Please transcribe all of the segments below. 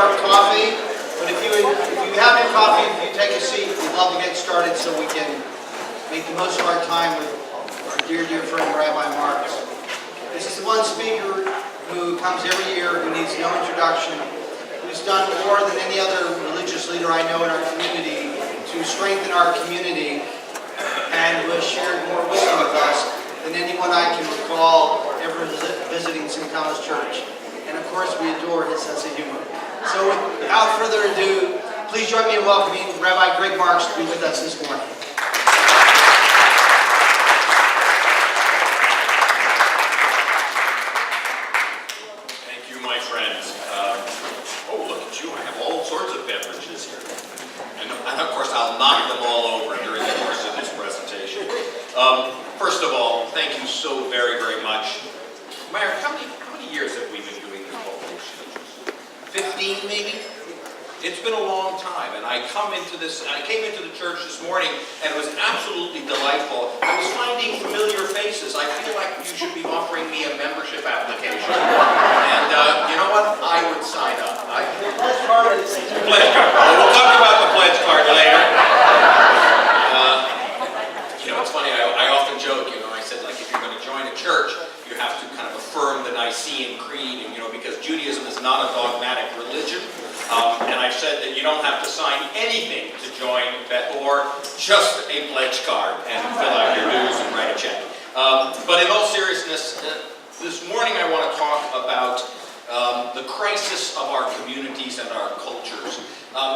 our coffee, but if you have your coffee, if you take a seat, we'd love to get started so we can make the most of our time with our dear, dear friend, Rabbi Marks. This is the one speaker who comes every year, who needs no introduction, who's done more than any other religious leader I know in our community to strengthen our community, and who has shared more wisdom with us than anyone I can recall ever visiting St. Thomas Church. And of course, we adore his sense of humor. So without further ado, please join me in welcoming Rabbi Greg Marks to be with us this morning. Thank you, my friends. Oh, look at you. I have all sorts of beverages here. And of course, I'll knock them all over during the course of this presentation. First of all, thank you so very, very much. Mayor, how many years have we been doing this whole thing? 15, maybe? It's been a long time, and I came into the church this morning, and it was absolutely delightful. I was finding familiar faces. I feel like you should be offering me a membership application. And you know what? I would sign up. Pledge card. Pledge card. Well, we'll talk about the pledge card later. You know, it's funny. I often joke. I said, like, if you're going to join a church, you have to kind of affirm the Nicene Creed, and because Judaism is not a dogmatic religion. And I've said that you don't have to sign anything to join or just a pledge card and fill out your dues and write a check. But in all seriousness, this morning I want to talk about the crisis of our communities and our cultures.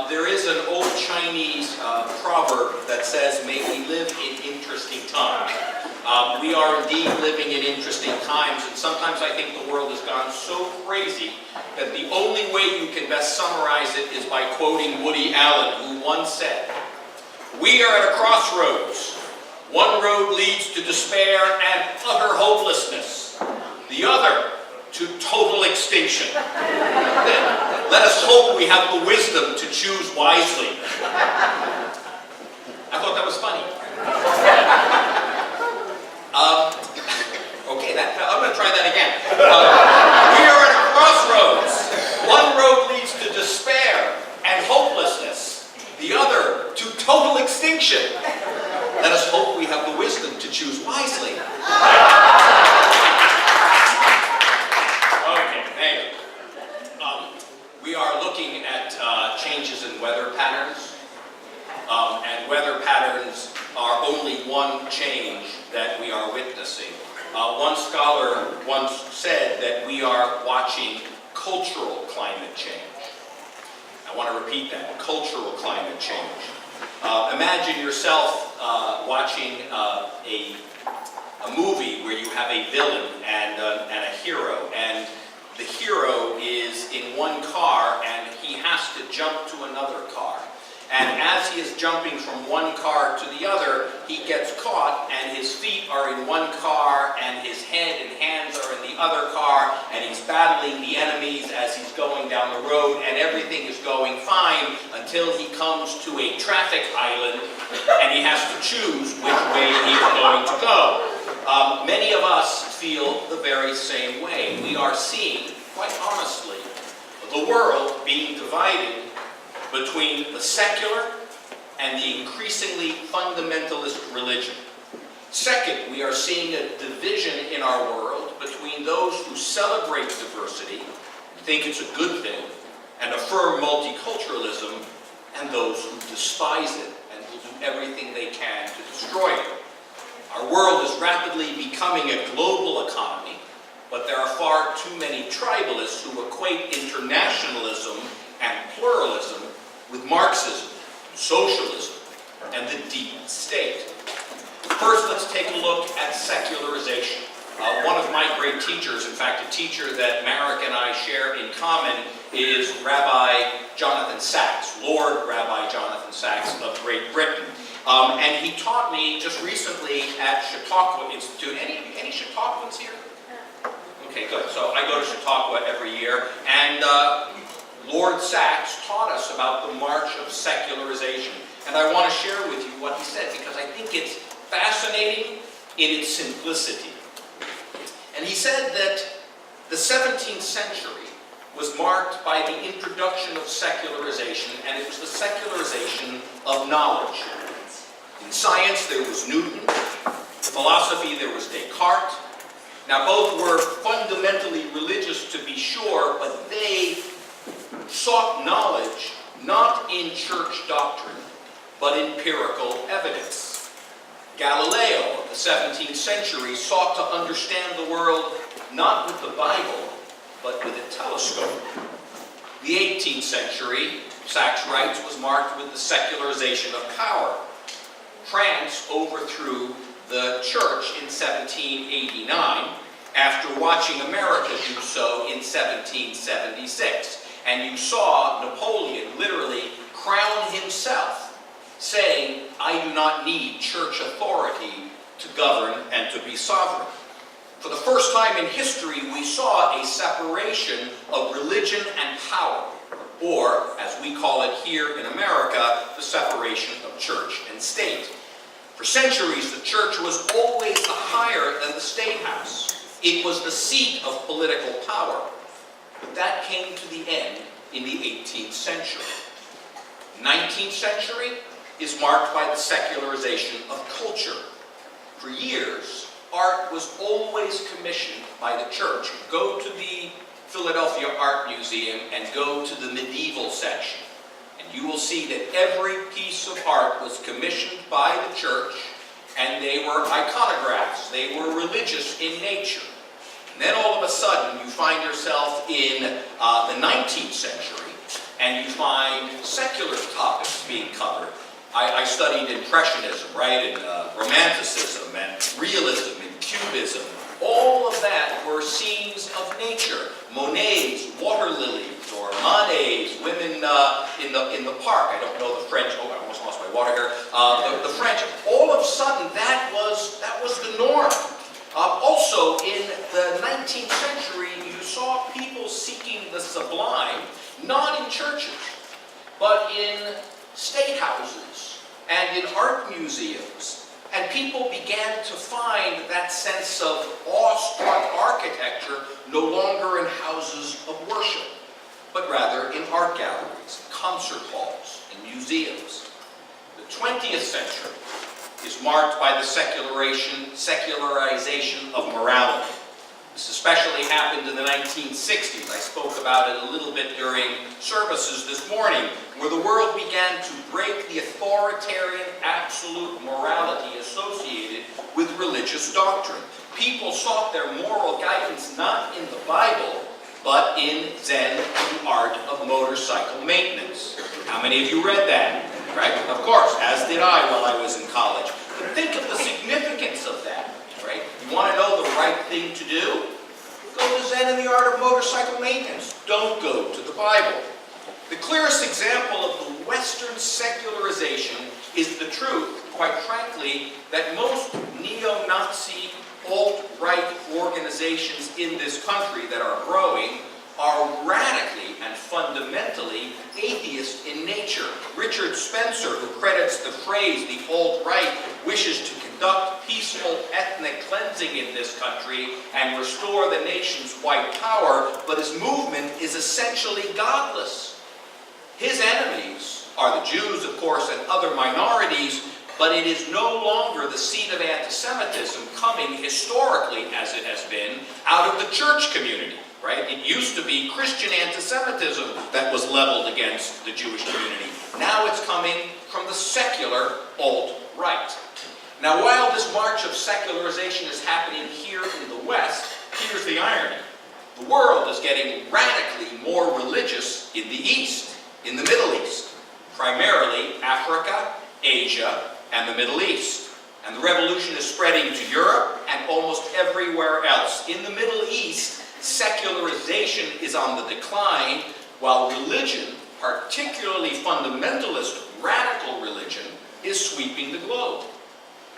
There is an old Chinese proverb that says, "May we live in interesting times." We are indeed living in interesting times, and sometimes I think the world has gone so crazy that the only way you can best summarize it is by quoting Woody Allen, who once said, "We are at a crossroads. One road leads to despair and utter hopelessness. The other to total extinction. Then let us hope we have the wisdom to choose wisely." I thought that was funny. Okay, I'm going to try that again. We are at a crossroads. One road leads to despair and hopelessness. The other to total extinction. Let us hope we have the wisdom to choose wisely. Okay, thank you. We are looking at changes in weather patterns. And weather patterns are only one change that we are witnessing. One scholar once said that we are watching cultural climate change. I want to repeat that, cultural climate change. Imagine yourself watching a movie where you have a villain and a hero, and the hero is in one car and he has to jump to another car. And as he is jumping from one car to the other, he gets caught, and his feet are in one car, and his head and hands are in the other car, and he's battling the enemies as he's going down the road, and everything is going fine until he comes to a traffic island, and he has to choose which way he's going to go. Many of us feel the very same way. We are seeing, quite honestly, the world being divided between the secular and the increasingly fundamentalist religion. Second, we are seeing a division in our world between those who celebrate diversity, think it's a good thing, and affirm multiculturalism, and those who despise it and will do everything they can to destroy it. Our world is rapidly becoming a global economy, but there are far too many tribalists who equate internationalism and pluralism with Marxism, socialism, and the deep state. First, let's take a look at secularization. One of my great teachers, in fact, a teacher that Marek and I share in common, is Rabbi Jonathan Sacks, Lord Rabbi Jonathan Sacks of Great Britain. And he taught me just recently at Chautauqua Institute. Any Chautauquans here? Okay, good. So I go to Chautauqua every year, and Lord Sacks taught us about the march of secularization. And I want to share with you what he said, because I think it's fascinating in its simplicity. And he said that the 17th century was marked by the introduction of secularization, and it was the secularization of knowledge. In science, there was Newton. In philosophy, there was Descartes. Now, both were fundamentally religious, to be sure, but they sought knowledge not in church doctrine, but empirical evidence. Galileo of the 17th century sought to understand the world not with the Bible, but with a telescope. The 18th century, Sachs writes, was marked with the secularization of power. France overthrew the church in 1789 after watching America do so in 1776. And you saw Napoleon literally crown himself, saying, "I do not need church authority to govern and to be sovereign." For the first time in history, we saw a separation of religion and power, or, as we call it here in America, the separation of church and state. For centuries, the church was always higher than the state house. It was the seat of political power. But that came to the end in the 18th century. 19th century is marked by the secularization of culture. For years, art was always commissioned by the church. Go to the Philadelphia Art Museum and go to the medieval section, and you will see that every piece of art was commissioned by the church, and they were iconographs. They were religious in nature. And then all of a sudden, you find yourself in the 19th century, and you find secular topics being covered. I studied Impressionism, right, and Romanticism, and Realism, and Cubism. All of that were scenes of nature. Monet's water lilies, or Manet's women in the park. I don't know the French. Oh, I almost lost my water here. The French. All of a sudden, that was the norm. Also, in the 19th century, you saw people seeking the sublime, not in churches, but in state houses and in art museums. And people began to find that sense of awe-struck architecture no longer in houses of worship, but rather in art galleries, concert halls, and museums. The 20th century is marked by the secularization of morality. This especially happened in the 1960s. I spoke about it a little bit during services this morning, where the world began to break the authoritarian absolute morality associated with religious doctrine. People sought their moral guidance not in the Bible, but in Zen, the art of motorcycle maintenance. How many of you read that? Right? Of course, as did I while I was in college. But think of the significance of that. Right? You want to know the right thing to do? Go to Zen and the Art of Motorcycle Maintenance. Don't go to the Bible. The clearest example of the Western secularization is the truth, quite frankly, that most neo-Nazi alt-right organizations in this country that are growing are radically and fundamentally atheist in nature. Richard Spencer, who credits the phrase the alt-right wishes to conduct peaceful ethnic cleansing in this country and restore the nation's white power, but his movement is essentially godless. His enemies are the Jews, of course, and other minorities, but it is no longer the seed of anti-Semitism coming historically, as it has been, out of the church community. Right? It used to be Christian anti-Semitism that was leveled against the Jewish community. Now it's coming from the secular alt-right. Now, while this march of secularization is happening here in the West, here's the irony. The world is getting radically more religious in the East, in the Middle East, primarily Africa, Asia, and the Middle East. And the revolution is spreading to Europe and almost everywhere else. In the Middle East, secularization is on the decline, while religion, particularly fundamentalist radical religion, is sweeping the globe.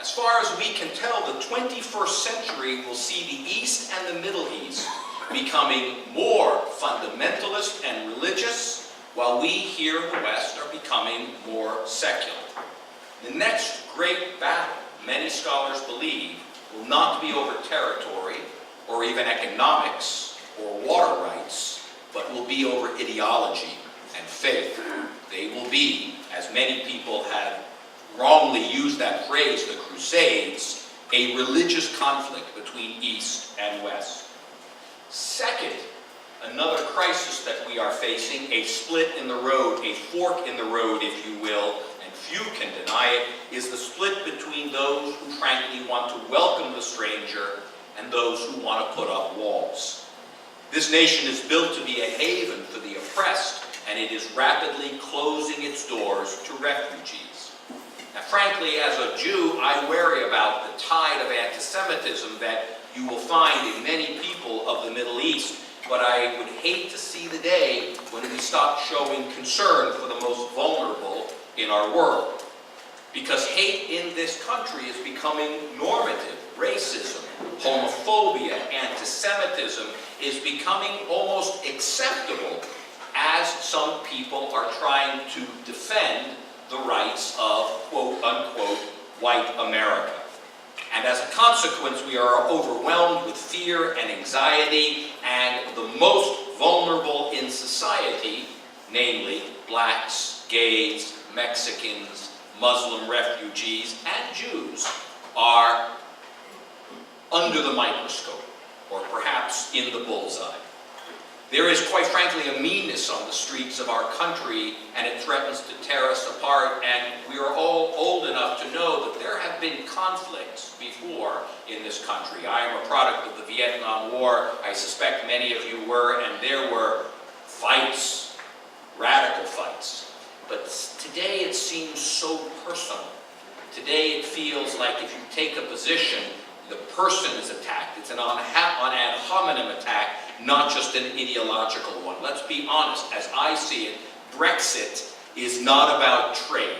As far as we can tell, the 21st century will see the East and the Middle East becoming more fundamentalist and religious, while we here in the West are becoming more secular. The next great battle, many scholars believe, will not be over territory, or even economics, or water rights, but will be over ideology and faith. They will be, as many people have wrongly used that phrase, the Crusades, a religious conflict between East and West. Second, another crisis that we are facing, a split in the road, a fork in the road, if you will, and few can deny it, is the split between those who frankly want to welcome the stranger and those who want to put up walls. This nation is built to be a haven for the oppressed, and it is rapidly closing its doors to refugees. Now, frankly, as a Jew, I worry about the tide of anti-Semitism that you will find in many people of the Middle East, but I would hate to see the day when we stop showing concern for the most vulnerable in our world. Because hate in this country is becoming normative. Racism, homophobia, anti-Semitism is becoming almost acceptable as some people are trying to defend the rights of quote-unquote white America. And as a consequence, we are overwhelmed with fear and anxiety, and the most vulnerable in society, namely blacks, gays, Mexicans, Muslim refugees, and Jews, are under the microscope, or perhaps in the bullseye. There is, quite frankly, a meanness on the streets of our country, and it threatens to tear us apart, and we are all old enough to know that there have been conflicts before in this country. I am a product of the Vietnam War. I suspect many of you were, and there were fights, radical fights. But today it seems so personal. Today it feels like if you take a position, the person is attacked. It's an ad hominem attack, not just an ideological one. Let's be honest, as I see it, Brexit is not about trade.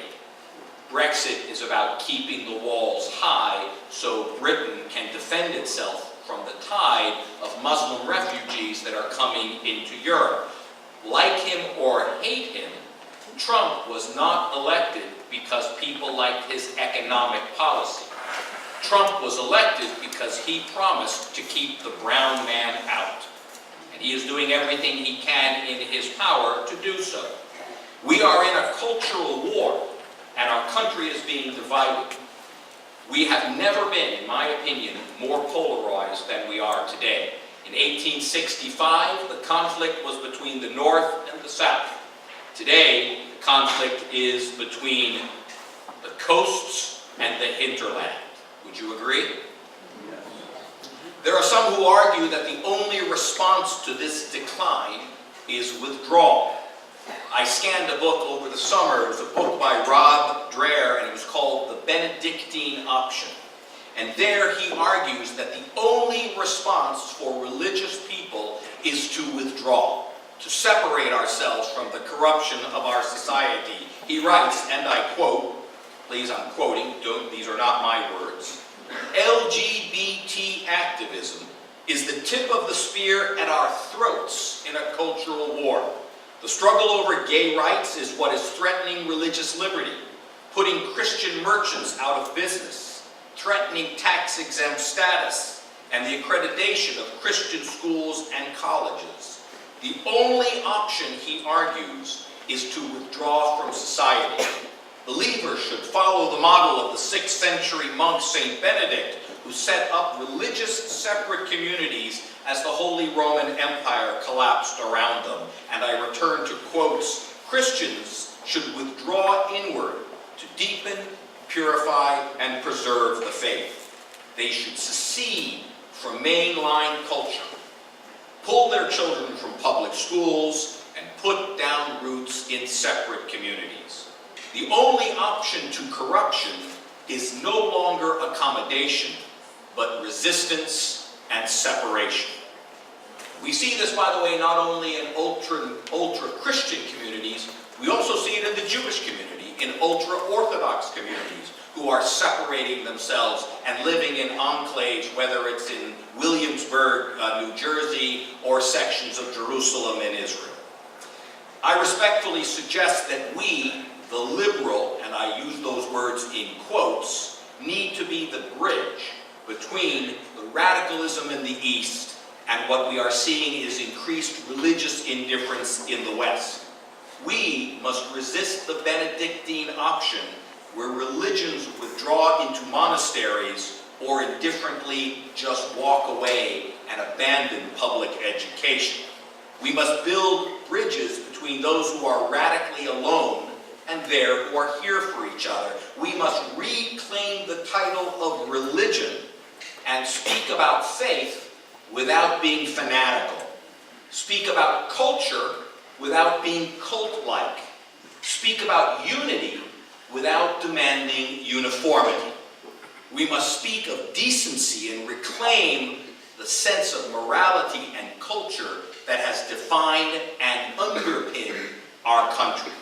Brexit is about keeping the walls high so Britain can defend itself from the tide of Muslim refugees that are coming into Europe. Like him or hate him, Trump was not elected because people liked his economic policy. Trump was elected because he promised to keep the brown man out. And he is doing everything he can in his power to do so. We are in a cultural war, and our country is being divided. We have never been, in my opinion, more polarized than we are today. In 1865, the conflict was between the North and the South. Today, the conflict is between the coasts and the hinterland. Would you agree? Yes. There are some who argue that the only response to this decline is withdrawal. I scanned a book over the summer. It was a book by Rob Dreher, and it was called The Benedictine Option. And there he argues that the only response for religious people is to withdraw, to separate ourselves from the corruption of our society. He writes, and I quote, please, I'm quoting, these are not my words, LGBT activism is the tip of the spear at our throats in a cultural war. The struggle over gay rights is what is threatening religious liberty, putting Christian merchants out of business, threatening tax-exempt status, and the accreditation of Christian schools and colleges. The only option, he argues, is to withdraw from society. Believers should follow the model of the 6th century monk Saint Benedict, who set up religious separate communities as the Holy Roman Empire collapsed around them. And I return to quotes, Christians should withdraw inward to deepen, purify, and preserve the faith. They should secede from mainline culture, pull their children from public schools, and put down roots in separate communities. The only option to corruption is no longer accommodation, but resistance and separation. We see this, by the way, not only in ultra-Christian communities, we also see it in the Jewish community, in ultra-Orthodox communities, who are separating themselves and living in enclaves, whether it's in Williamsburg, New Jersey, or sections of Jerusalem in Israel. I respectfully suggest that we, the liberal, and I use those words in quotes, need to be the bridge between the radicalism in the East and what we are seeing is increased religious indifference in the West. We must resist the Benedictine option where religions withdraw into monasteries or indifferently just walk away and abandon public education. We must build bridges between those who are radically alone and there who are here for each other. We must reclaim the title of religion and speak about faith without being fanatical. Speak about culture without being cult-like. Speak about unity without demanding uniformity. We must speak of decency and reclaim the sense of morality and culture that has defined and underpinned our country.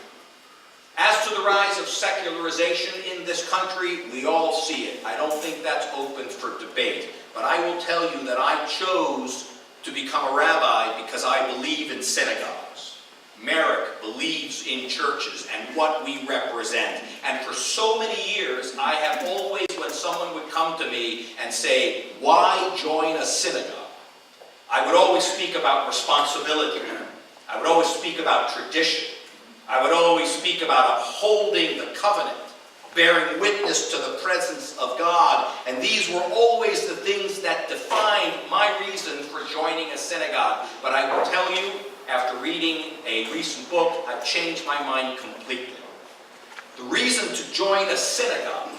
As to the rise of secularization in this country, we all see it. I don't think that's open for debate. But I will tell you that I chose to become a rabbi because I believe in synagogues. Merrick believes in churches and what we represent. And for so many years, I have always, when someone would come to me and say, why join a synagogue? I would always speak about responsibility. I would always speak about tradition. I would always speak about upholding the covenant, bearing witness to the presence of God. And these were always the things that defined my reason for joining a synagogue. But I will tell you, after reading a recent book, I've changed my mind completely. The reason to join a synagogue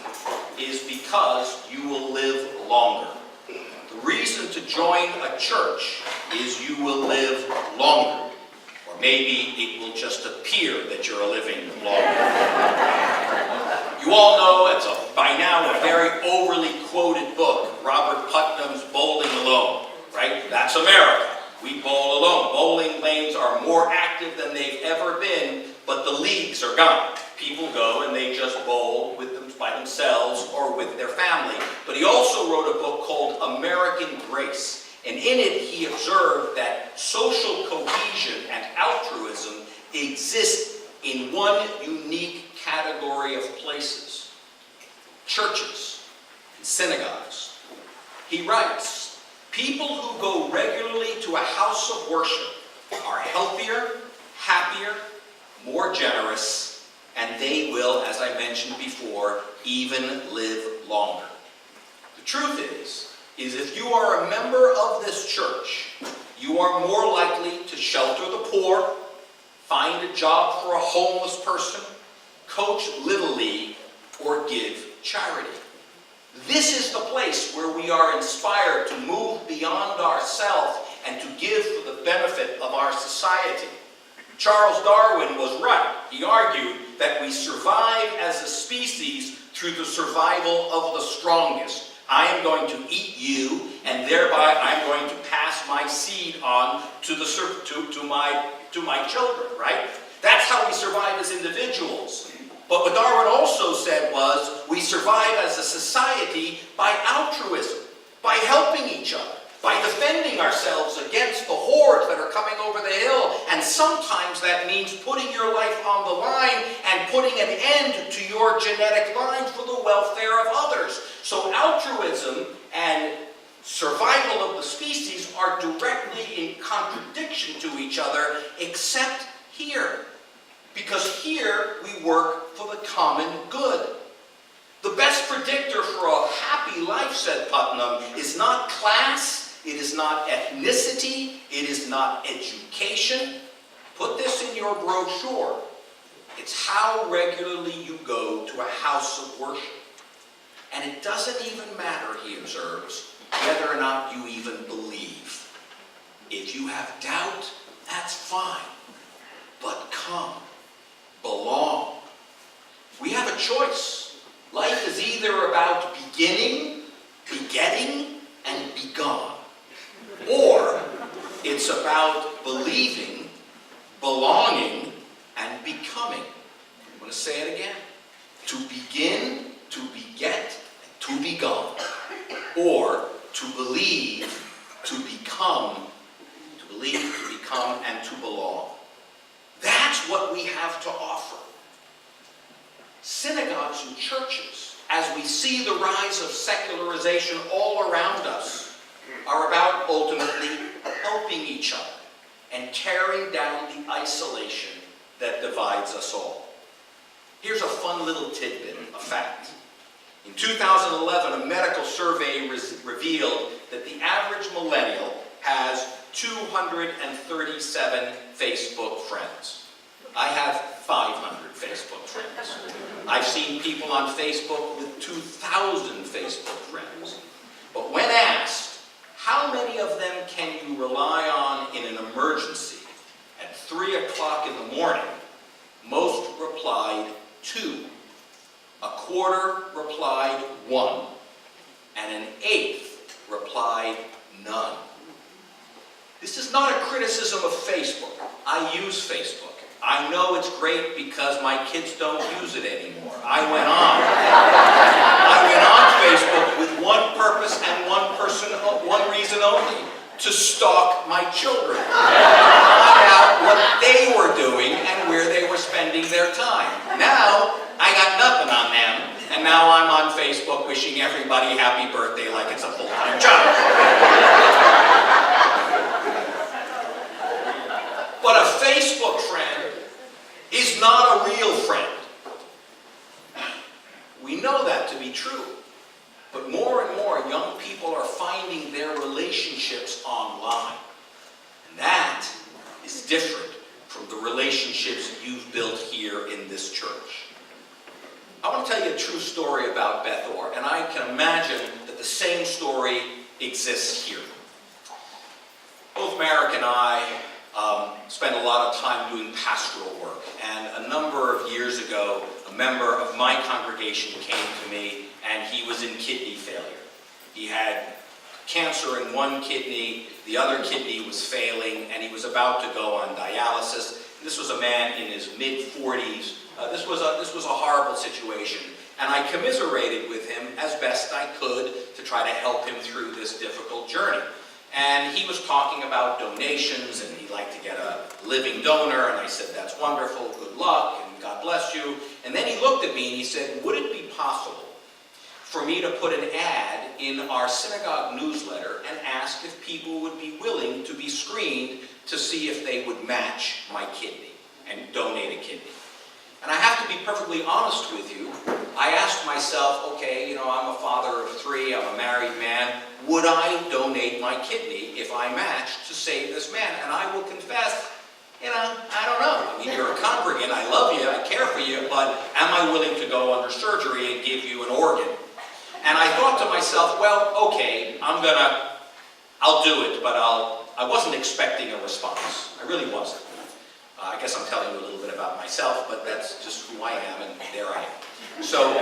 is because you will live longer. The reason to join a church is you will live longer. Or maybe it will just appear that you're living longer. You all know it's by now a very overly quoted book, Robert Putnam's Bowling Alone, right? That's America. We bowl alone. Bowling lanes are more active than they've ever been, but the leagues are gone. People go and they just bowl with them by themselves or with their family. But he also wrote a book called American Grace. And in it, he observed that social cohesion and altruism exist in one unique category of places: churches and synagogues. He writes, people who go regularly to a house of worship are healthier, happier, more generous, and they will, as I mentioned before, even live longer. The truth is if you are a member of this church, you are more likely to shelter the poor, find a job for a homeless person, coach Little League, or give charity. This is the place where we are inspired to move beyond ourselves and to give for the benefit of our society. Charles Darwin was right. He argued that we survive as a species through the survival of the strongest. I am going to eat you, and thereby I'm going to pass my seed on to my children, right? That's how we survive as individuals. But what Darwin also said was, we survive as a society by altruism, by helping each other, by defending ourselves against the hordes that are coming over the hill. And sometimes that means putting your life on the line and putting an end to your genetic line for the welfare of others. So altruism and survival of the species are directly in contradiction to each other, except here. Because here we work for the common good. The best predictor for a happy life, said Putnam, is not class, it is not ethnicity, it is not education. Put this in your brochure. It's how regularly you go to a house of worship. And it doesn't even matter, he observes, whether or not you even believe. If you have doubt, that's fine. But come, belong. We have a choice. Life is either about beginning, begetting, and be gone. Or it's about believing, belonging, and becoming. I'm going to say it again. To begin, to beget, and to be gone. Or to believe, to become, and to belong. That's what we have to offer. Synagogues and churches, as we see the rise of secularization all around us, are about ultimately helping each other and tearing down the isolation that divides us all. Here's a fun little tidbit, a fact. In 2011, a medical survey revealed that the average millennial has 237 Facebook friends. I have 500 Facebook friends. I've seen people on Facebook with 2,000 Facebook friends. But when asked, how many of them can you rely on in an emergency at 3 o'clock in the morning, most replied 2. A quarter replied 1. And an eighth replied none. This is not a criticism of Facebook. I use Facebook. I know it's great because my kids don't use it anymore. I went on Facebook with one purpose and one reason only: to stalk my children, find out what they were doing and where they were spending their time. Now, I got nothing on them, and now I'm on Facebook wishing everybody happy birthday like it's a full-time job. But a Facebook friend is not a real friend. We know that to be true. But more and more young people are finding their relationships online. And that is different from the relationships you've built here in this church. I want to tell you a true story about Beth Orr, and I can imagine that the same story exists here. Both Merrick and I spent a lot of time doing pastoral work, and a number of years ago, a member of my congregation came to me, and he was in kidney failure. He had cancer in one kidney, the other kidney was failing, and he was about to go on dialysis. This was a man in his mid-40s. This was a horrible situation, and I commiserated with him as best I could to try to help him through this difficult journey. And he was talking about donations, and he'd like to get a living donor, and I said, that's wonderful, good luck, and God bless you. And then he looked at me and he said, would it be possible for me to put an ad in our synagogue newsletter and ask if people would be willing to be screened to see if they would match my kidney and donate a kidney? And I have to be perfectly honest with you. I asked myself, okay, I'm a father of 3, I'm a married man. Would I donate my kidney if I matched to save this man? And I will confess, I don't know. I mean, you're a congregant, I love you, I care for you, but am I willing to go under surgery and give you an organ? And I thought to myself, well, okay, I'll do it, but I wasn't expecting a response. I really wasn't. I guess I'm telling you a little bit about myself, but that's just who I am, and there I am. So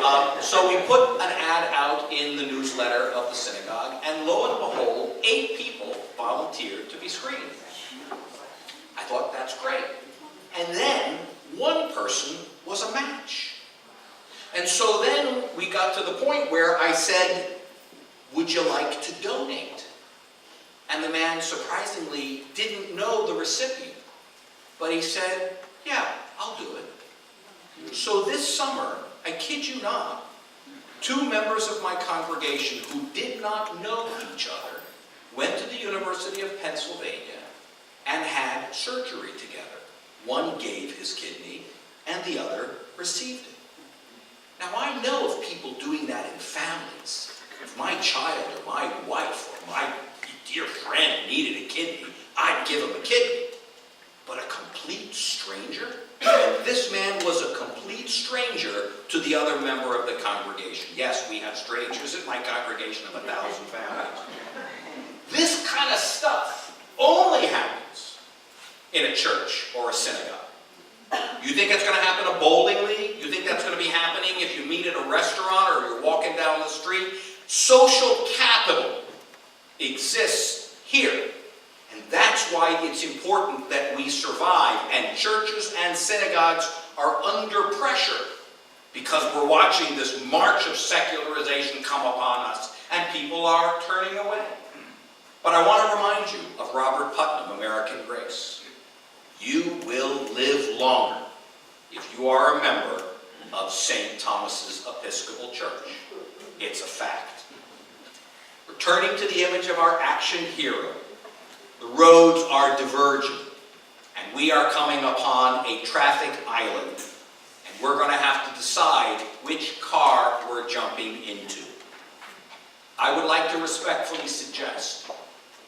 we put an ad out in the newsletter of the synagogue, and lo and behold, 8 people volunteered to be screened. I thought, that's great. And then one person was a match. And so then we got to the point where I said, would you like to donate? And the man surprisingly didn't know the recipient. But he said, yeah, I'll do it. So this summer, I kid you not, 2 members of my congregation who did not know each other went to the University of Pennsylvania and had surgery together. One gave his kidney and the other received it. Now I know of people doing that in families. If my child or my wife or my dear friend needed a kidney, I'd give him a kidney. But a complete stranger? And this man was a complete stranger to the other member of the congregation. Yes, we have strangers in my congregation of 1,000 families. This kind of stuff only happens in a church or a synagogue. You think it's going to happen at a bowling league? You think that's going to be happening if you meet at a restaurant or you're walking down the street? Social capital exists here. And that's why it's important that we survive. And churches and synagogues are under pressure because we're watching this march of secularization come upon us and people are turning away. But I want to remind you of Robert Putnam, American Grace. You will live longer if you are a member of St. Thomas's Episcopal Church. It's a fact. Returning to the image of our action hero, The roads are diverging, and we are coming upon a traffic island, and we're going to have to decide which car we're jumping into. I would like to respectfully suggest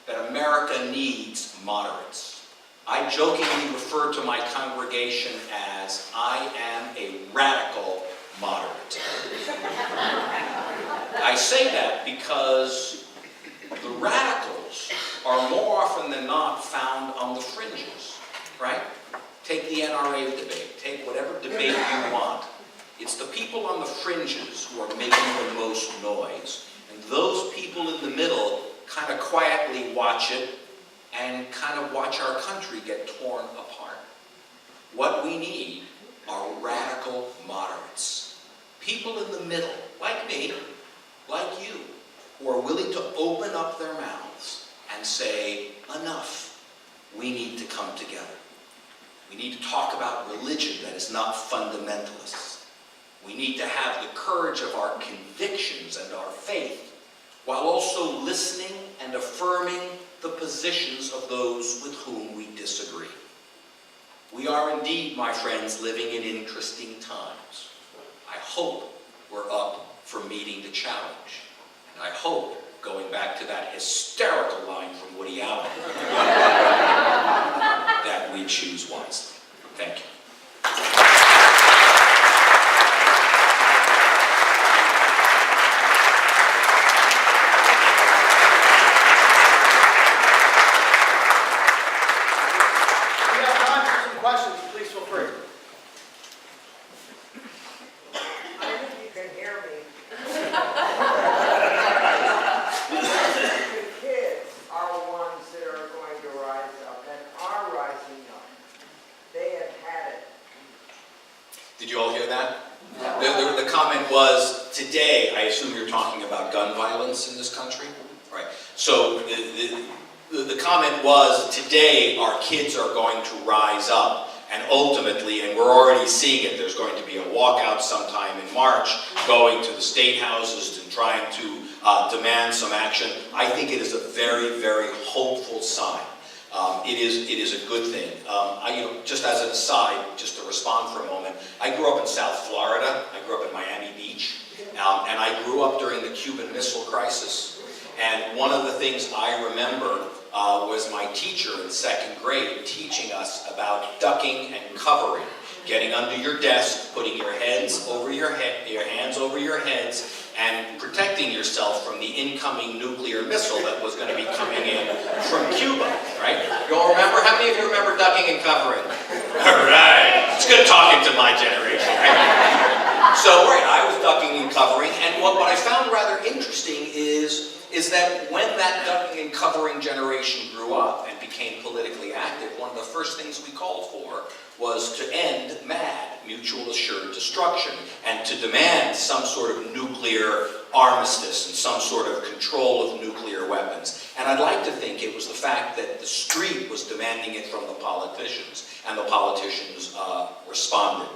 that America needs moderates. I jokingly refer to my congregation as, I am a radical moderate. I say that because the radicals are more often than not found on the fringes, right? Take the NRA debate, take whatever debate you want. It's the people on the fringes who are making the most noise. And those people in the middle kind of quietly watch it and kind of watch our country get torn apart. What we need are radical moderates. People in the middle, like me, like you, who are willing to open up their mouths and say, enough, we need to come together. We need to talk about religion that is not fundamentalist. We need to have the courage of our convictions and our faith, while also listening and affirming the positions of those with whom we disagree. We are indeed, my friends, living in interesting times. I hope we're up for meeting the challenge. And I hope, going back to that hysterical line from Woody Allen, that we choose wisely. Thank you. If you have time for some questions, please feel free. I think you can hear me. The kids are ones that are going to rise up and are rising up. They have had it. Did you all hear that? The comment was, today, I assume you're talking about gun violence in this country? Right. So the comment was, today our kids are going to rise up, and ultimately, and we're already seeing it, there's going to be a walkout sometime in March, going to the state houses and trying to demand some action. I think it is a very, very hopeful sign. It is a good thing. Just as an aside, just to respond for a moment, I grew up in South Florida. I grew up in Miami Beach, and I grew up during the Cuban Missile Crisis. And one of the things I remember was my teacher in second grade teaching us about ducking and covering, getting under your desk, putting your hands over your heads, and protecting yourself from the incoming nuclear missile that was going to be coming in from Cuba, right? You all remember? How many of you remember ducking and covering? All right. It's good talking to my generation, right? So, right, I was ducking and covering, and what I found rather interesting is that when that ducking and covering generation grew up and became politically active, one of the first things we called for was to end MAD, mutual assured destruction, and to demand some sort of nuclear armistice and some sort of control of nuclear weapons. And I'd like to think it was the fact that the street was demanding it from the politicians, and the politicians responded.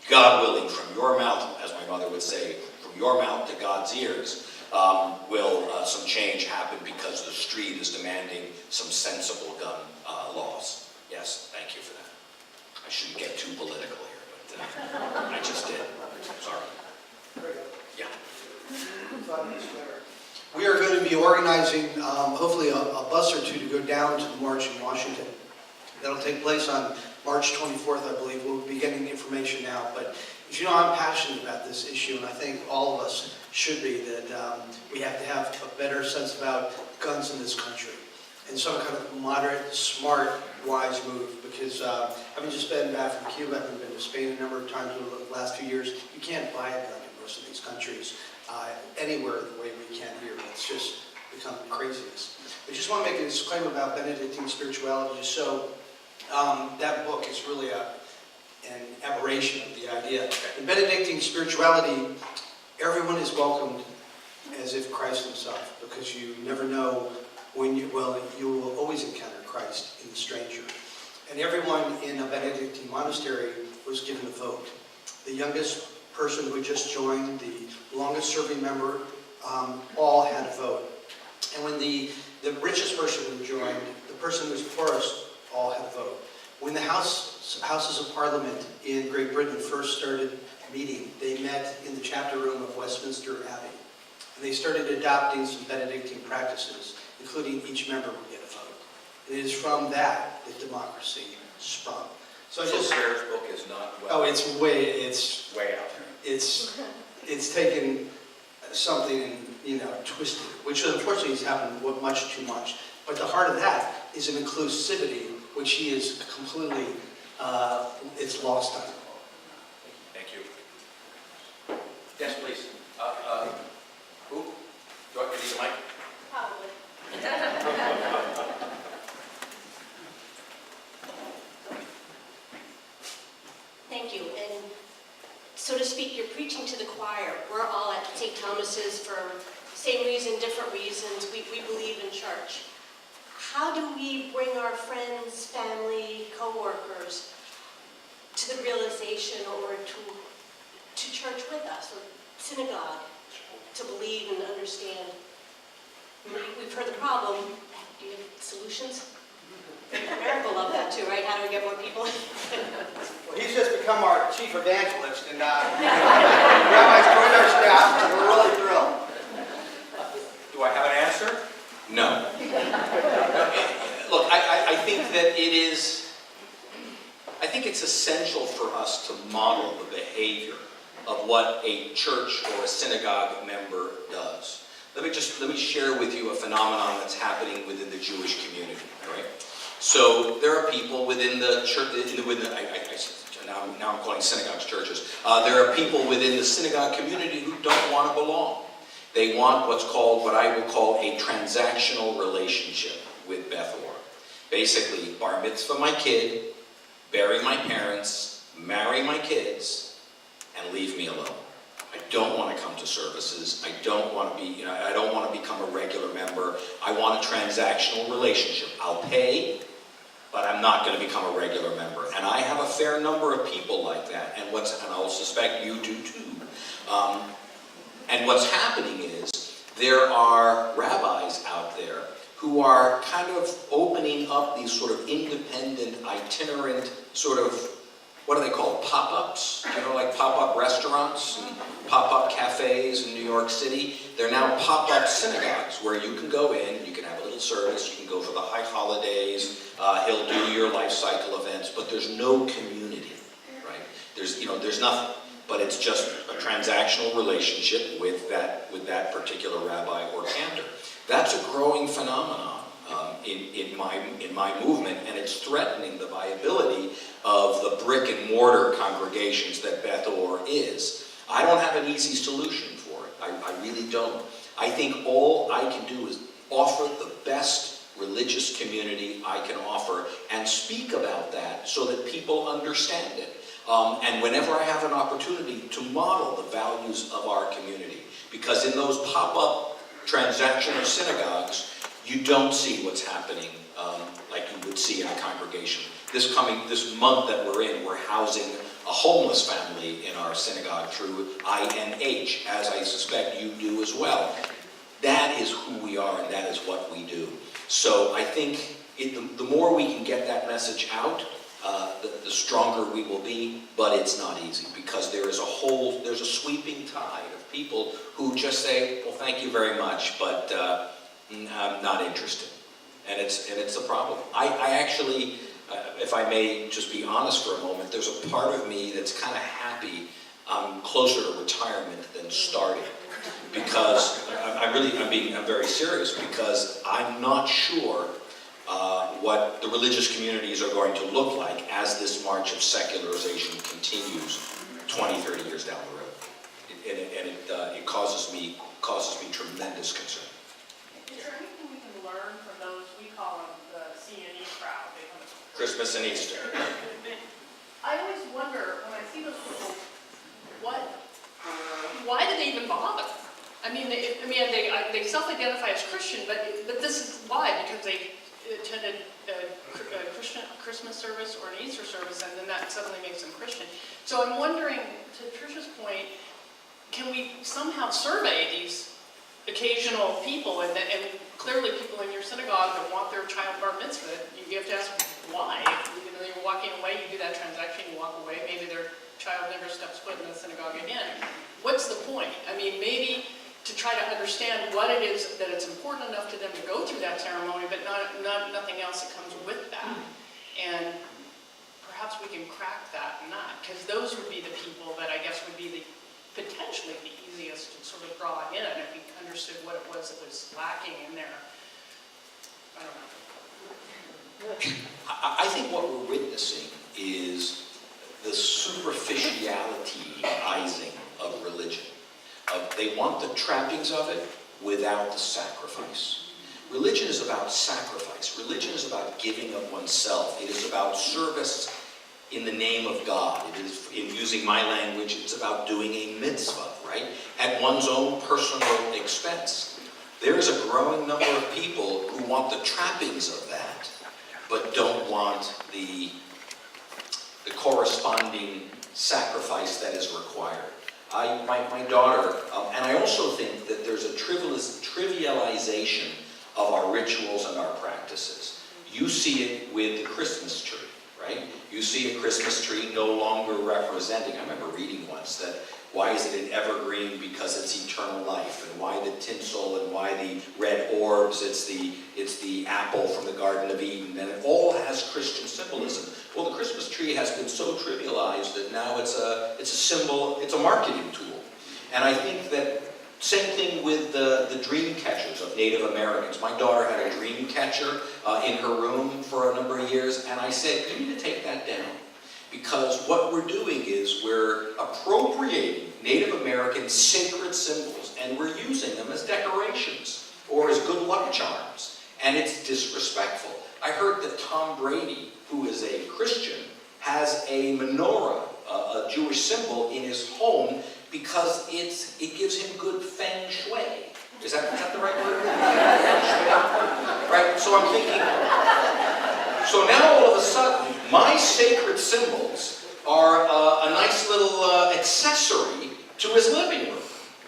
God willing, from your mouth, as my mother would say, from your mouth to God's ears, will some change happen because the street is demanding some sensible gun laws. Yes, thank you for that. I shouldn't get too political here, but I just did. Sorry. Yeah. We are going to be organizing, hopefully, a bus or two to go down to the march in Washington. That'll take place on March 24th, I believe. We'll be getting the information now. But as you know, I'm passionate about this issue, and I think all of us should be, that we have to have a better sense about guns in this country. And some kind of moderate, smart, wise move. Because having just been back from Cuba, having been to Spain a number of times over the last few years, you can't buy a gun in most of these countries anywhere the way we can here. It's just become craziness. I just want to make a disclaimer about Benedictine spirituality, just so that book is really an aberration of the idea. In Benedictine spirituality, everyone is welcomed as if Christ himself, because you never know when you will always encounter Christ in the stranger. And everyone in a Benedictine monastery was given a vote. The youngest person who had just joined, the longest serving member, all had a vote. And when the richest person who joined, the person person who's before us all had a vote. When the Houses of Parliament in Great Britain first started meeting, they met in the chapter room of Westminster Abbey. And they started adopting some Benedictine practices, including each member would get a vote. And it is from that that democracy sprung. So Blair's book is not well. Oh, it's way Way out there. it's taken something and, you know, twisted it, which unfortunately has happened much too much. But the heart of that is an inclusivity, which he is completely, it's lost on him. Thank you. Yes, please. Who? Do I need the mic? Probably. Thank you. And so to speak, you're preaching to the choir. We're all at St. Thomas's for the same reason, different reasons. We believe in church. How do we bring our friends, family, co-workers to the realization or to church with us, or synagogue, to believe and understand? We've heard the problem. Do you have solutions? America love that too, right? How do we get more people? Well, he's just become our chief evangelist, and Rabbi's joined our staff, and we're really thrilled. Do I have an answer? No. Look, I think that I think it's essential for us to model the behavior of what a church or a synagogue member does. Let me share with you a phenomenon that's happening within the Jewish community, all right? So there are people within the church, now I'm calling synagogues churches. There are people within the synagogue community who don't want to belong. They want what I will call a transactional relationship with Beth Or. Basically, bar mitzvah my kid, bury my parents, marry my kids, and leave me alone. I don't want to come to services. I don't want to be, I don't want to become a regular member. I want a transactional relationship. I'll pay, but I'm not going to become a regular member. And I have a fair number of people like that, and I'll suspect you do too. And what's happening is there are rabbis out there who are kind of opening up these sort of independent, itinerant sort of, what are they called, pop-ups? You know, like pop-up restaurants and pop-up cafes in New York City. They're now pop-up synagogues where you can go in, you can have a little service, you can go for the high holidays, he'll do your life cycle events, but there's no community, right? There's nothing. But it's just a transactional relationship with that particular rabbi or cantor. That's a growing phenomenon in my movement, and it's threatening the viability of the brick and mortar congregations that Beth Or is. I don't have an easy solution for it. I really don't. I think all I can do is offer the best religious community I can offer and speak about that so that people understand it. And whenever I have an opportunity to model the values of our community, because in those pop-up transactional synagogues, you don't see what's happening like you would see in a congregation. This month that we're in, we're housing a homeless family in our synagogue through INH, as I suspect you do as well. That is who we are, and that is what we do. So I think the more we can get that message out, the stronger we will be, but it's not easy because there's a sweeping tide of people who just say, well, thank you very much, but I'm not interested. And it's a problem. I actually, if I may just be honest for a moment, there's a part of me that's kind of happy I'm closer to retirement than starting. Because I'm very serious, because I'm not sure what the religious communities are going to look like as this march of secularization continues 20, 30 years down the road. It causes me tremendous concern. Is there anything we can learn from those, we call them the CNE crowd? Christmas and Easter. I always wonder, when I see those people, why do they even bother? I mean, they self-identify as Christian, but this is why, because they attended a Christmas service or an Easter service, and then that suddenly makes them Christian. So I'm wondering, to Tricia's point, can we somehow survey these occasional people, and clearly people in your synagogue that want their child bar mitzvah, you have to ask why. You know, you're walking away, you do that transaction, you walk away, maybe their child never steps foot in the synagogue again. What's the point? I mean, maybe to try to understand what it is that it's important enough to them to go through that ceremony, but nothing else that comes with that. And perhaps we can crack that nut, because those would be the people that I guess would be potentially the easiest to sort of draw in if we understood what it was that was lacking in there. I don't know. I think what we're witnessing is the superficiality-izing of religion. They want the trappings of it without the sacrifice. Religion is about sacrifice. Religion is about giving of oneself. It is about service in the name of God. It is, in using my language, it's about doing a mitzvah, right? At one's own personal expense. There is a growing number of people who want the trappings of that, but don't want the corresponding sacrifice that is required. My daughter, and I also think that there's a trivialization of our rituals and our practices. You see it with the Christmas tree, right? You see a Christmas tree no longer representing, I remember reading once that why is it an evergreen? Because it's eternal life. And why the tinsel and why the red orbs? It's the apple from the Garden of Eden. And it all has Christian symbolism. Well, the Christmas tree has been so trivialized that now it's a symbol, it's a marketing tool. And I think that same thing with the dream catchers of Native Americans. My daughter had a dream catcher in her room for a number of years, and I said, you need to take that down. Because what we're doing is we're appropriating Native American sacred symbols, and we're using them as decorations or as good luck charms, and it's disrespectful. I heard that Tom Brady, who is a Christian, has a menorah, a Jewish symbol, in his home because it gives him good feng shui. Is that the right word? Right? So I'm thinking, so now all of a sudden, my sacred symbols are a nice little accessory to his living room.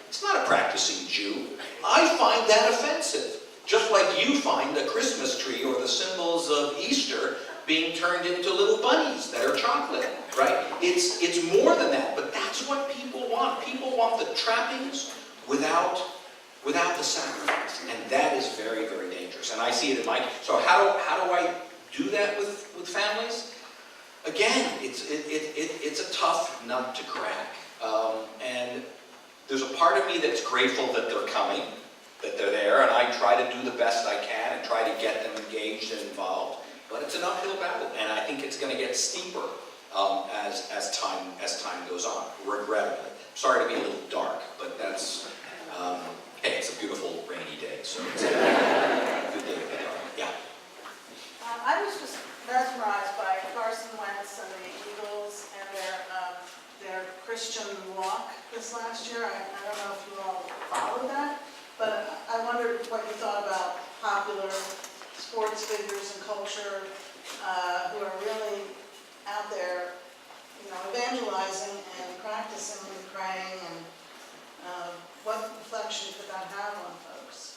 It's not a practicing Jew. I find that offensive. Just like you find the Christmas tree or the symbols of Easter being turned into little bunnies that are chocolate, right? It's more than that, but that's what people want. People want the trappings without the sacrifice, and that is very, very dangerous. And I see it in my. So how do I do that with families? Again, it's a tough nut to crack, and there's a part of me that's grateful that they're coming, that they're there, and I try to do the best I can and try to get them engaged and involved. But it's an uphill battle, and I think it's going to get steeper as time goes on. Regrettably, sorry to be a little dark, but that's hey, it's a beautiful rainy day, so it's a good day to be dark. Yeah. I was just mesmerized by Carson Wentz and the Eagles and their Christian walk this last year. I don't know if you all followed that, but I wondered what you thought about popular sports figures and culture who are really out there, evangelizing and practicing and praying, and what reflection could that have on folks?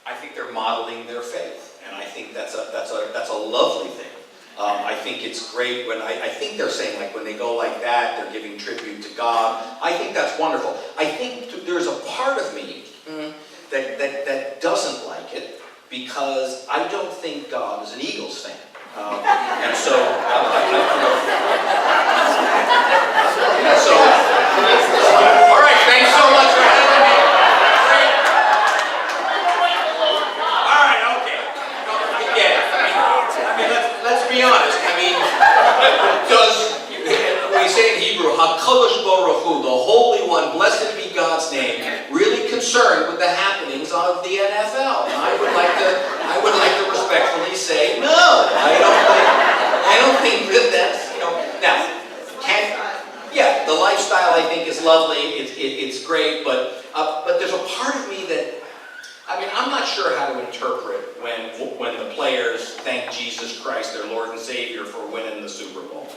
I think they're modeling their faith, and I think that's a lovely thing. I think it's great when I think they're saying, like, when they go like that, they're giving tribute to God. I think that's wonderful. I think there's a part of me that doesn't like it, because I don't think God is an Eagles fan. And so, all right, thanks so much for having me. All right, okay. Let's be honest. We say in Hebrew, HaKadosh Baruch Hu, the Holy One, blessed be God's name, really concerned with the happenings of the NFL. And I would like to respectfully say, no, I don't think that that's, now, the lifestyle I think is lovely, it's great, but there's a part of me that, I'm not sure how to interpret when the players thank Jesus Christ, their Lord and Savior, for winning the Super Bowl.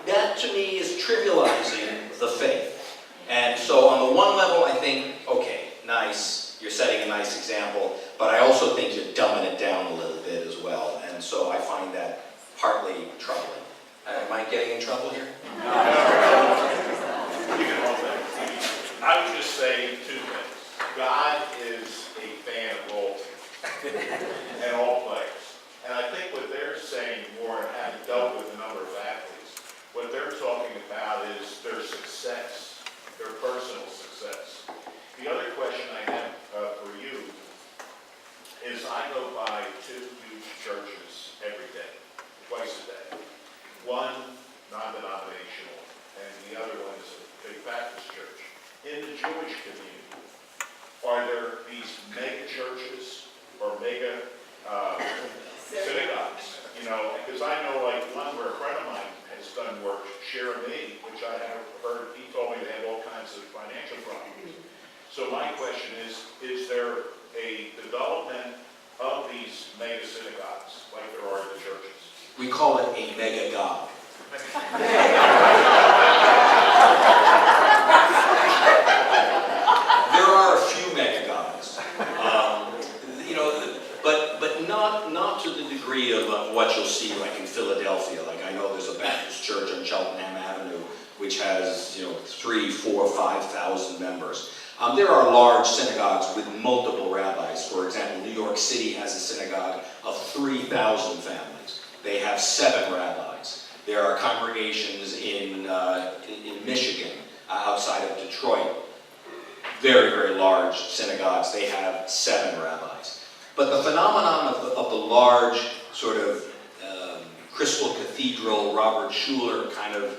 That to me is trivializing the faith. And so on the one level, I think, okay, nice, you're setting a nice example, but I also think you're dumbing it down a little bit as well. And so I find that partly troubling. Am I getting in trouble here? You can hold that. I would just say two things. God is a fan of royalty and all players. And I think what they're saying more, and having dealt with a number of athletes, what they're talking about is their success, their personal success. The other question I have for you is I go by two huge churches every day, twice a day. One non-denominational, and the other one is a big Baptist church. In the Jewish community, are there these mega churches or mega synagogues? You know, because I know like one where a friend of mine has done work, Cherami, which I have heard, he told me they had all kinds of financial problems. So my question is there a development of these mega synagogues like there are in the churches? We call it a mega-god. There are a few mega-gods, you know, but not to the degree of what you'll see like in Philadelphia. Like I know there's a Baptist church on Cheltenham Avenue which has, you know, 3,000, 4,000, 5,000 members. There are large synagogues with multiple rabbis. For example, New York City has a synagogue of 3,000 families. They have 7 rabbis. There are congregations in Michigan, outside of Detroit, very, very large synagogues. They have 7 rabbis. But the phenomenon of the large sort of Crystal Cathedral, Robert Schuller kind of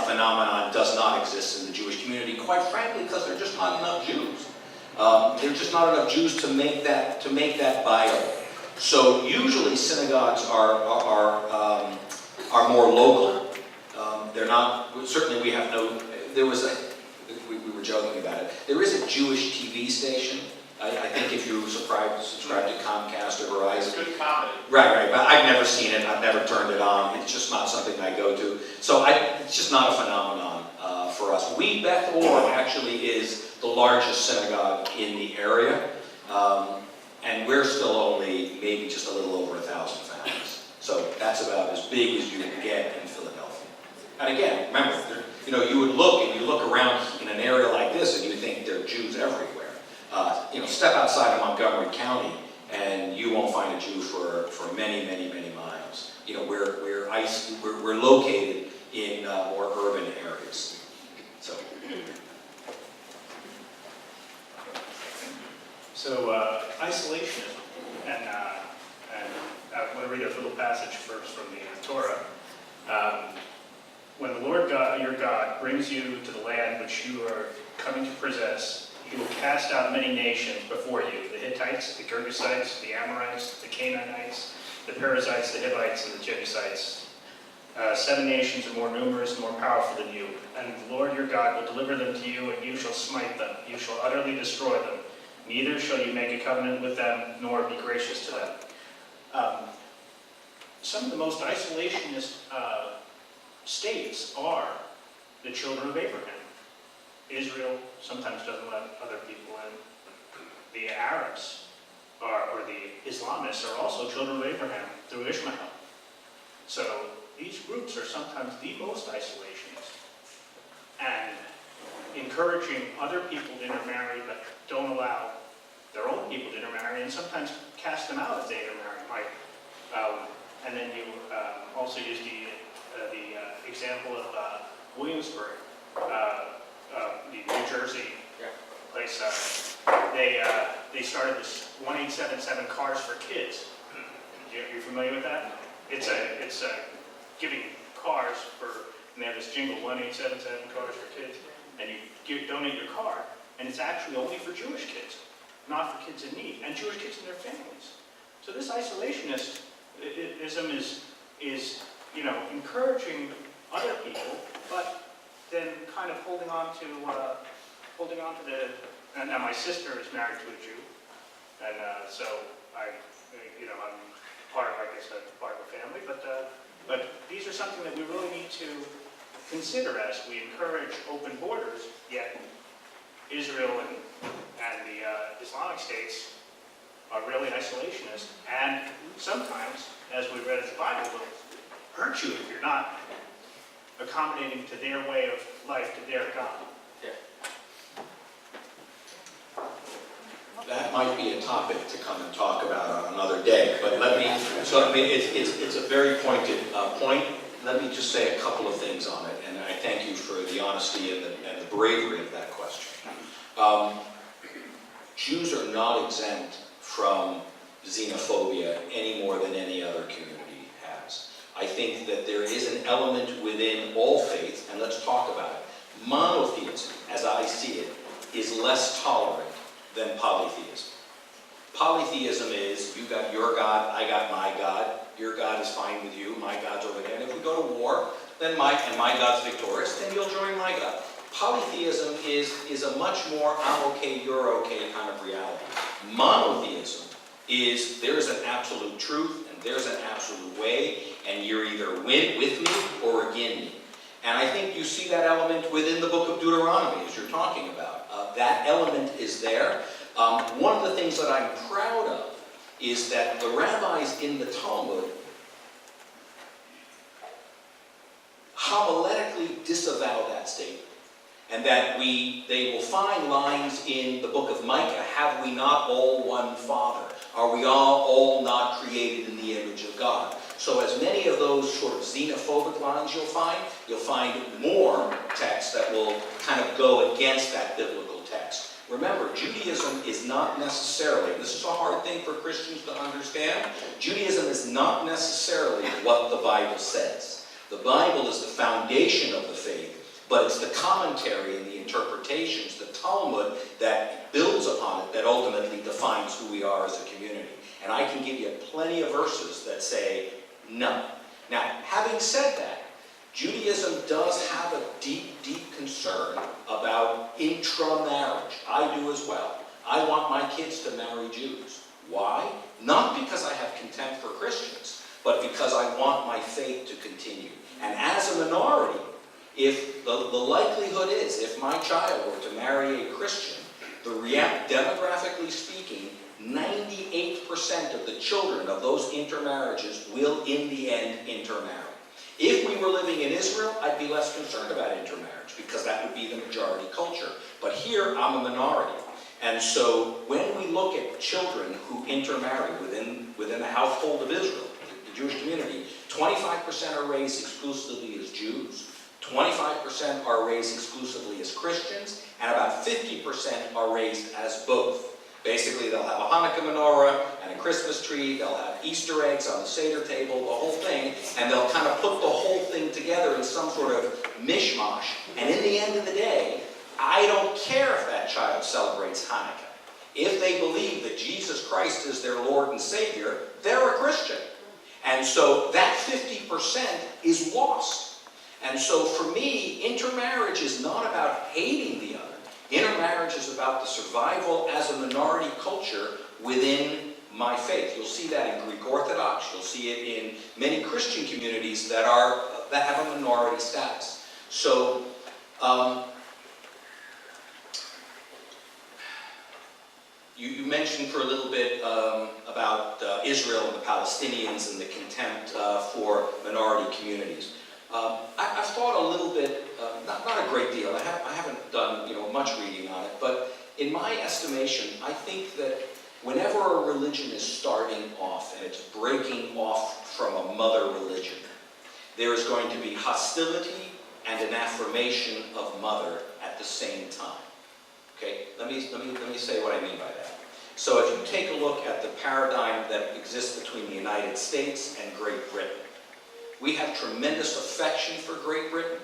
phenomenon does not exist in the Jewish community, quite frankly, because there are just not enough Jews. There are just not enough Jews to make that viable. So usually synagogues are more local. They're not. Certainly, we have no. There was a. We were joking about it. There is a Jewish TV station. I think if you subscribe to Comcast or Verizon. It's good comedy. Right. But I've never seen it. I've never turned it on. It's just not something I go to. So it's just not a phenomenon for us. Beth Or actually is the largest synagogue in the area. And we're still only maybe just a little over 1,000 families. So that's about as big as you can get in Philadelphia. And again, remember, you know, you would look and you look around in an area like this and you think there are Jews everywhere. You know, step outside of Montgomery County and you won't find a Jew for many, many, many miles. You know, we're located in more urban areas. So. So isolationism, and I want to read a little passage first from the Torah. When the Lord God, your God brings you to the land which you are coming to possess, he will cast out many nations before you, the Hittites, the Girgashites, the Amorites, the Canaanites, the Perizzites, the Hivites, and the Jebusites. 7 nations are more numerous and more powerful than you, and the Lord your God will deliver them to you, and you shall smite them. You shall utterly destroy them. Neither shall you make a covenant with them, nor be gracious to them. Some of the most isolationist states are the children of Abraham. Israel sometimes doesn't let other people in. The Arabs, or the Islamists, are also children of Abraham through Ishmael. So these groups are sometimes the most isolationist. And encouraging other people to intermarry, but don't allow their own people to intermarry, and sometimes cast them out if they intermarry. And then you also use the example of Williamsburg, the New Jersey place. They started this 1877 Cars for Kids. You're familiar with that? It's giving cars for, and they have this jingle, 1877 Cars for Kids, and you donate your car, and it's actually only for Jewish kids, not for kids in need, and Jewish kids and their families. So this isolationism is you know, encouraging other people, but then kind of holding on to the. And now my sister is married to a Jew, and so I'm part of, I guess, part of a family. But these are something that we really need to consider as we encourage open borders, yet Israel and the Islamic states are really isolationist, and sometimes, as we read in the Bible, will hurt you if you're not accommodating to their way of life, to their God. That might be a topic to come and talk about on another day, but let me, so I mean, it's a very pointed point. Let me just say a couple of things on it, and I thank you for the honesty and the bravery of that question. Jews are not exempt from xenophobia any more than any other community has. I think that there is an element within all faiths, and let's talk about it. Monotheism, as I see it, is less tolerant than polytheism. Polytheism is, you got your God, I got my God, your God is fine with you, my God's over there, and if we go to war, then my God's victorious, then you'll join my God. Polytheism is a much more I'm okay, you're okay kind of reality. Monotheism is there's an absolute truth and there's an absolute way, and you're either with me or against me. And I think you see that element within the book of Deuteronomy, as you're talking about. That element is there. One of the things that I'm proud of is that the rabbis in the Talmud homiletically disavow that statement. And that they will find lines in the book of Micah, have we not all one Father? Are we all not created in the image of God? So as many of those sort of xenophobic lines you'll find more texts that will kind of go against that biblical text. Remember, Judaism is not necessarily, this is a hard thing for Christians to understand, Judaism is not necessarily what the Bible says. The Bible is the foundation of the faith, but it's the commentary and the interpretations, the Talmud, that builds upon it, that ultimately defines who we are as a community. And I can give you plenty of verses that say no. Now, having said that, Judaism does have a deep, deep concern about intramarriage. I do as well. I want my kids to marry Jews. Why? Not because I have contempt for Christians, but because I want my faith to continue. And as a minority, if the likelihood is, if my child were to marry a Christian, demographically speaking, 98% of the children of those intermarriages will, in the end, intermarry. If we were living in Israel, I'd be less concerned about intermarriage, because that would be the majority culture. But here, I'm a minority. And so, when we look at children who intermarry within the household of Israel, the Jewish community, 25% are raised exclusively as Jews, 25% are raised exclusively as Christians, and about 50% are raised as both. Basically, they'll have a Hanukkah menorah and a Christmas tree, they'll have Easter eggs on the Seder table, the whole thing, and they'll kind of put the whole thing together in some sort of mishmash. And in the end of the day, I don't care if that child celebrates Hanukkah. If they believe that Jesus Christ is their Lord and Savior, they're a Christian. And so that 50% is lost. And so for me, intermarriage is not about hating the other. Intermarriage is about the survival as a minority culture within my faith. You'll see that in Greek Orthodox. You'll see it in many Christian communities that have a minority status. So, you mentioned for a little bit about Israel and the Palestinians and the contempt for minority communities. I've thought a little bit, not a great deal. I haven't done much reading on it, but in my estimation, I think that whenever a religion is starting off and it's breaking off from a mother religion, there is going to be hostility and an affirmation of mother at the same time. Okay, let me say what I mean by that. So if you take a look at the paradigm that exists between the United States and Great Britain, we have tremendous affection for Great Britain,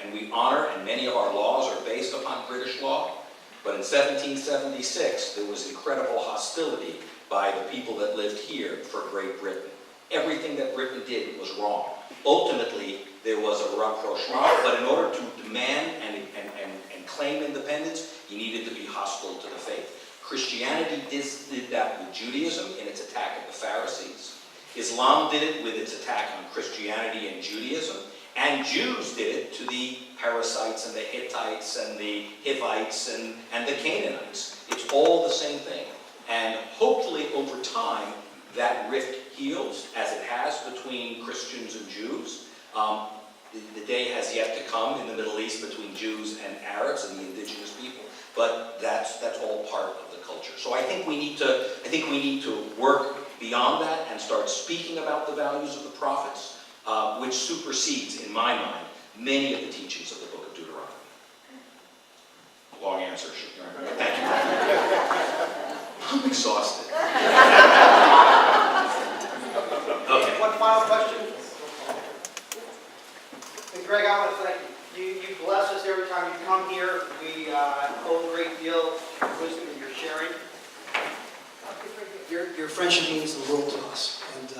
and we honor, and many of our laws are based upon British law. But in 1776, there was incredible hostility by the people that lived here for Great Britain. Everything that Britain did was wrong. Ultimately, there was a rapprochement, but in order to demand and claim independence, you needed to be hostile to the faith. Christianity did that with Judaism in its attack of the Pharisees. Islam did it with its attack on Christianity and Judaism. And Jews did it to the Perizzites and the Hittites and the Hivites and the Canaanites. It's all the same thing. And hopefully over time, that rift heals, as it has between Christians and Jews. The day has yet to come in the Middle East between Jews and Arabs and the indigenous people, but that's all part of the culture. So I think we need to work beyond that and start speaking about the values of the prophets, which supersedes, in my mind, many of the teachings of the book of Deuteronomy. Long answer, Your Honor. Thank you. I'm exhausted. Okay. One final question. And Greg, I want to thank you. You bless us every time you come here. We owe a great deal of wisdom that you're sharing. Your friendship means the world to us. And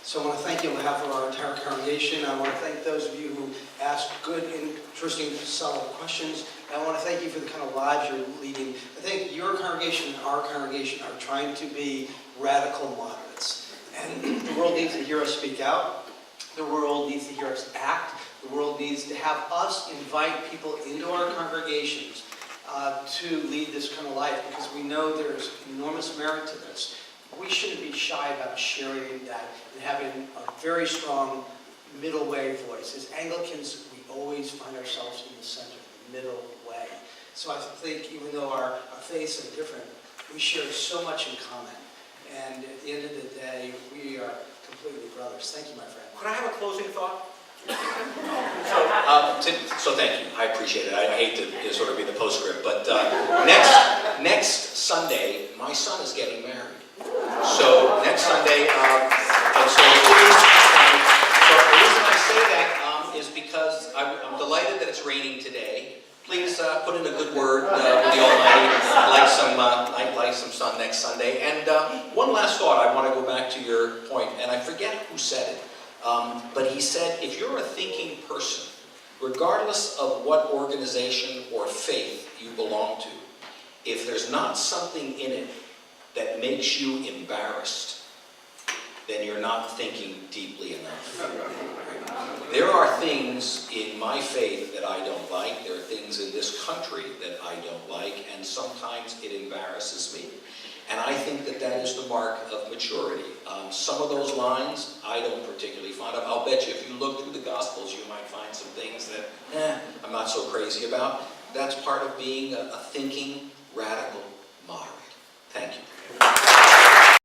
so I want to thank you on behalf of our entire congregation. I want to thank those of you who asked good, interesting, solid questions. And I want to thank you for the kind of lives you're leading. I think your congregation and our congregation are trying to be radical moderates. And the world needs to hear us speak out. The world needs to hear us act. The world needs to have us invite people into our congregations to lead this kind of life, because we know there's enormous merit to this. We shouldn't be shy about sharing that and having a very strong middle way voice. As Anglicans, we always find ourselves in the center, the middle way. So I think even though our faiths are different, we share so much in common. And at the end of the day, we are completely brothers. Thank you, my friend. Could I have a closing thought? So thank you. I appreciate it. I hate to sort of be the postscript, but next Sunday, my son is getting married. So next Sunday, and so please, so the reason I say that is because I'm delighted that it's raining today. Please put in a good word with the Almighty, like some sun next Sunday. And one last thought, I want to go back to your point, and I forget who said it. But he said, if you're a thinking person, regardless of what organization or faith you belong to, if there's not something in it that makes you embarrassed, then you're not thinking deeply enough. There are things in my faith that I don't like. There are things in this country that I don't like, and sometimes it embarrasses me. And I think that that is the mark of maturity. Some of those lines I don't particularly find of. I'll bet you if you look through the Gospels, you might find some things that I'm not so crazy about. That's part of being a thinking, radical moderate. Thank you.